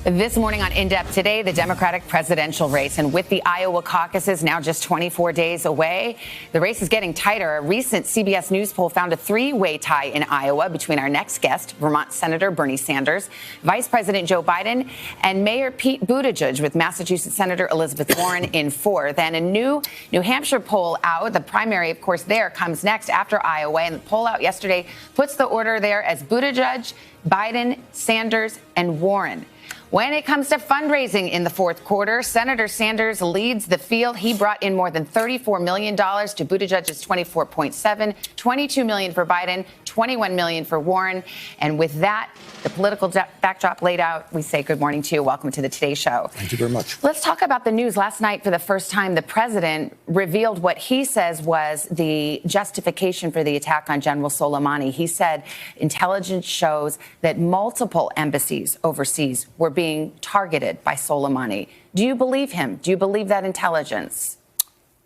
This morning on In Depth today, the Democratic presidential race. And with the Iowa caucuses now just 24 days away, the race is getting tighter. A recent CBS News poll found a three-way tie in Iowa between our next guest, Vermont Senator Bernie Sanders, Vice President Joe Biden, and Mayor Pete Buttigieg, with Massachusetts Senator Elizabeth Warren in fourth. And a new New Hampshire poll out. The primary, of course, there comes next after Iowa. And the poll out yesterday puts the order there as Buttigieg, Biden, Sanders, and Warren. When it comes to fundraising in the fourth quarter, Senator Sanders leads the field. He brought in more than $34 million to Buttigieg's $24.7, $22 million for Biden, $21 million for Warren. And with that, the political backdrop laid out, we say good morning to you. Welcome to the Today Show. Thank you very much. Let's talk about the news. Last night, for the first time, the president revealed what he says was the justification for the attack on General Soleimani. He said intelligence shows that multiple embassies overseas were being targeted by Soleimani. Do you believe him? Do you believe that intelligence?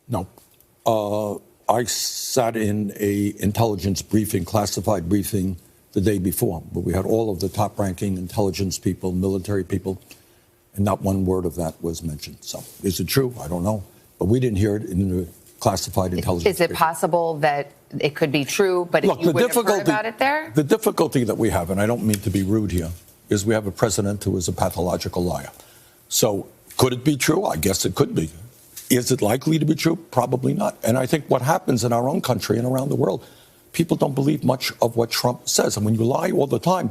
No. I sat in a intelligence briefing, classified briefing, the day before, where we had all of the top-ranking intelligence people, military people, and not one word of that was mentioned. So is it true? I don't know. But we didn't hear it in the classified intelligence Is it briefing. Possible that it could be true, but Look, you wouldn't have heard about it there? The difficulty that we have, and I don't mean to be rude here, is we have a president who is a pathological liar. So could it be true? I guess it could be. Is it likely to be true? Probably not. And I think what happens in our own country and around the world, people don't believe much of what Trump says. And when you lie all the time,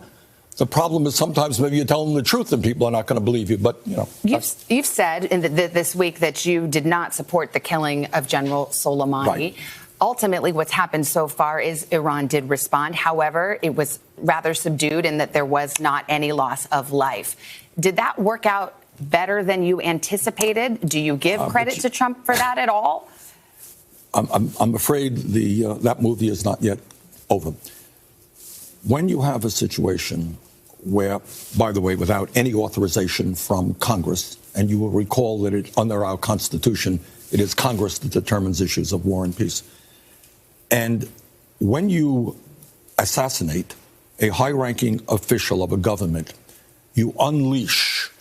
the problem is sometimes maybe you tell them the truth and people are not going to believe you. But, you know. You've said this week that you did not support the killing of General Soleimani. Right. Ultimately, what's happened so far is Iran did respond. However, it was rather subdued in that there was not any loss of life. Did that work out better than you anticipated? Do you give credit to Trump for that at all? I'm afraid that movie is not yet over. When you have a situation where, by the way, without any authorization from Congress, and you will recall that under our Constitution, it is Congress that determines issues of war and peace. And when you assassinate a high-ranking official of a government, you unleash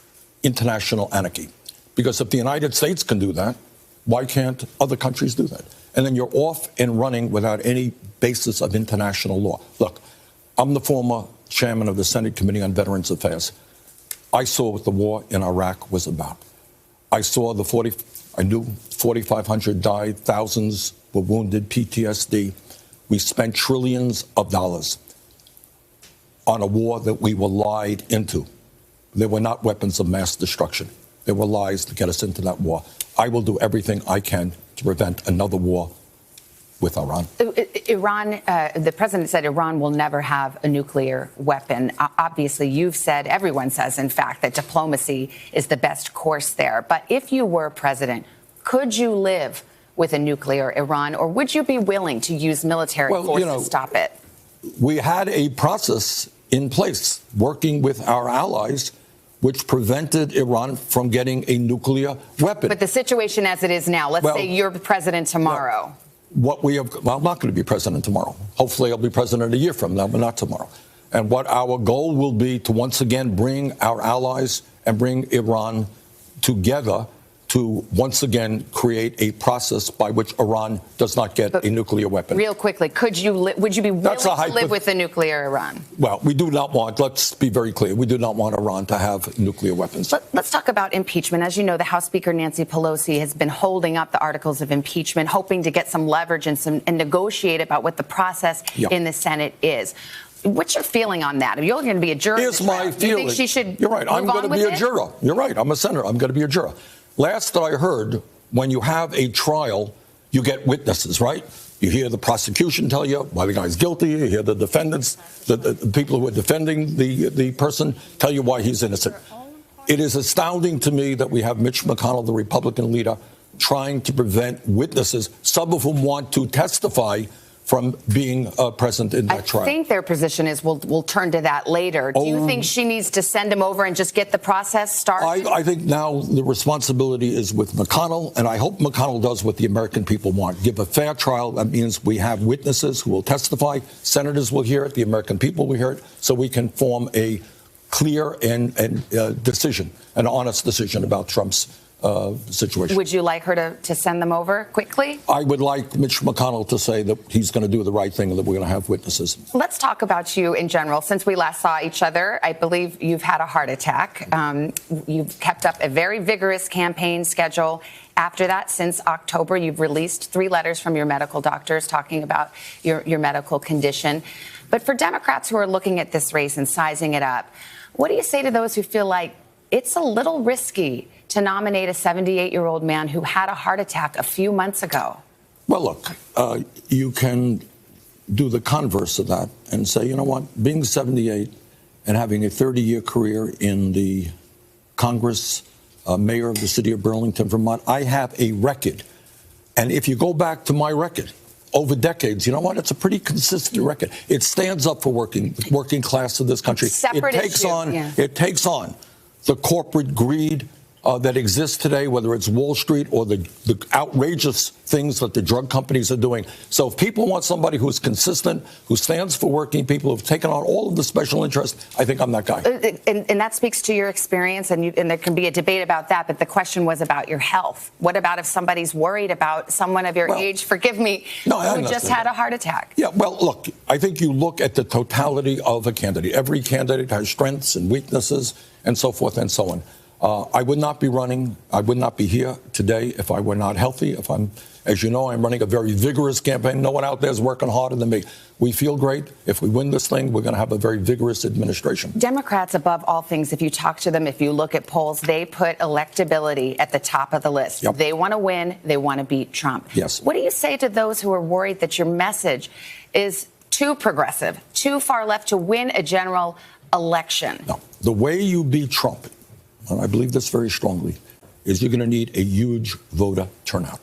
international anarchy. Because if the United States can do that, why can't other countries do that? And then you're off and running without any basis of international law. Look, I'm the former chairman of the Senate Committee on Veterans Affairs. I saw what the war in Iraq was about. I saw I knew 4,500 died, thousands were wounded, PTSD. We spent trillions of dollars on a war that we were lied into. They were not weapons of mass destruction. They were lies to get us into that war. I will do everything I can to prevent another war with Iran. The president said Iran will never have a nuclear weapon. Obviously, you've said, everyone says, in fact, that diplomacy is the best course there. But if you were president, could you live with a nuclear Iran, or would you be willing to use military force to stop it? We had a process in place working with our allies which prevented Iran from getting a nuclear weapon. But the situation as it is now, let's say you're president tomorrow. I'm not going to be president tomorrow. Hopefully I'll be president a year from now, but not tomorrow. And what our goal will be to once again bring our allies and bring Iran together to once again create a process by which Iran does not get a nuclear weapon. Real quickly, would you be willing to live with a nuclear Iran? Well, we do not want, let's be very clear, we do not want Iran to have nuclear weapons. Let's talk about impeachment. As you know, the House Speaker Nancy Pelosi has been holding up the articles of impeachment, hoping to get some leverage and negotiate about what the process in the Senate is. What's your feeling on that? You're going to be a juror. Here's my feeling. Do you think she should You're right. I'm going to be a juror. juror. You're right. I'm a senator. I'm going to be a juror. Last that I heard, when you have a trial, you get witnesses, right? You hear the prosecution tell you why the guy's guilty. You hear the defendants, the people who are defending the person, tell you why he's innocent. It is astounding to me that we have Mitch McConnell, the Republican leader, trying to prevent witnesses, some of whom want to testify, from being present in that trial. I think their position is we'll turn to that later. Do you think she needs to send him over and just get the process started? I think now the responsibility is with McConnell, and I hope McConnell does what the American people want. Give a fair trial. That means we have witnesses who will testify. Senators will hear it. The American people will hear it. So we can form a clear and decision, an honest decision about Trump's situation. Would you like her to send them over quickly? I would like Mitch McConnell to say that he's going to do the right thing and that we're going to have witnesses. Let's talk about you in general. Since we last saw each other, I believe you've had a heart attack. You've kept up a very vigorous campaign schedule. After that, since October, you've released 3 letters from your medical doctors talking about your medical condition. But for Democrats who are looking at this race and sizing it up, what do you say to those who feel like it's a little risky to nominate a 78-year-old man who had a heart attack a few months ago? Well, look, you can do the converse of that and say, you know what, being 78 and having a 30-year career in the Congress, mayor of the city of Burlington, Vermont, I have a record. And if you go back to my record over decades, you know what? It's a pretty consistent record. It stands up for working class of this country. It takes on the corporate greed that exists today, whether it's Wall Street or the outrageous things that the drug companies are doing. So if people want somebody who's consistent, who stands for working people, who've taken on all of the special interests, I think I'm that guy. And that speaks to your experience, and there can be a debate about that, but the question was about your health. What about if somebody's worried about someone of your age, forgive me, who just had a heart attack? Yeah, well, look, I think you look at the totality of a candidate. Every candidate has strengths and weaknesses and so forth and so on. I would not be running. I would not be here today if I were not healthy. As you know, I'm running a very vigorous campaign. No one out there is working harder than me. We feel great. If we win this thing, we're going to have a very vigorous administration. Democrats, above all things, if you talk to them, if you look at polls, they put electability at the top of the list. Yep. They want to win. They want to beat Trump. Yes. What do you say to those who are worried that your message is too progressive, too far left to win a general election? No. The way you beat Trump, and I believe this very strongly, is you're going to need a huge voter turnout.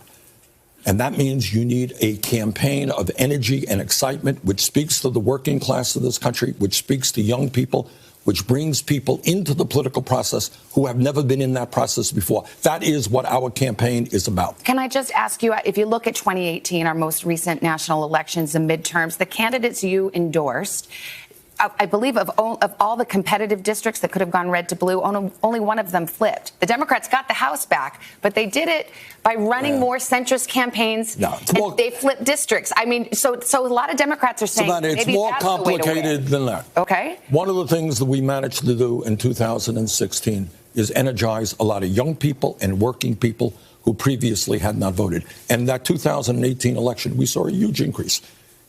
And that means you need a campaign of energy and excitement, which speaks to the working class of this country, which speaks to young people, which brings people into the political process who have never been in that process before. That is what our campaign is about. Can I just ask you, if you look at 2018, our most recent national elections and midterms, the candidates you endorsed, I believe of all the competitive districts that could have gone red to blue, only one of them flipped. The Democrats got the House back, but they did it by running more centrist campaigns. And they flipped districts. I mean, so a lot of Democrats are saying Savannah, it's more complicated than that. Okay. One of the things that we managed to do in 2016 is energize a lot of young people and working people who previously had not voted. And that 2018 election, we saw a huge increase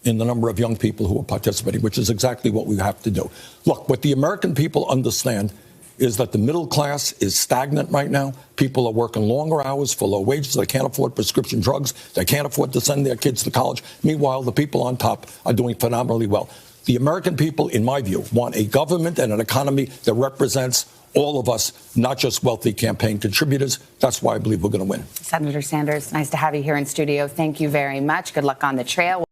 in the number of young people who are participating, which is exactly what we have to do. Look, what the American people understand is that the middle class is stagnant right now. People are working longer hours for low wages. They can't afford prescription drugs. They can't afford to send their kids to college. Meanwhile, the people on top are doing phenomenally well. The American people, in my view, want a government and an economy that represents all of us, not just wealthy campaign contributors. That's why I believe we're going to win. Senator Sanders, nice to have you here in studio. Thank you very much. Good luck on the trail.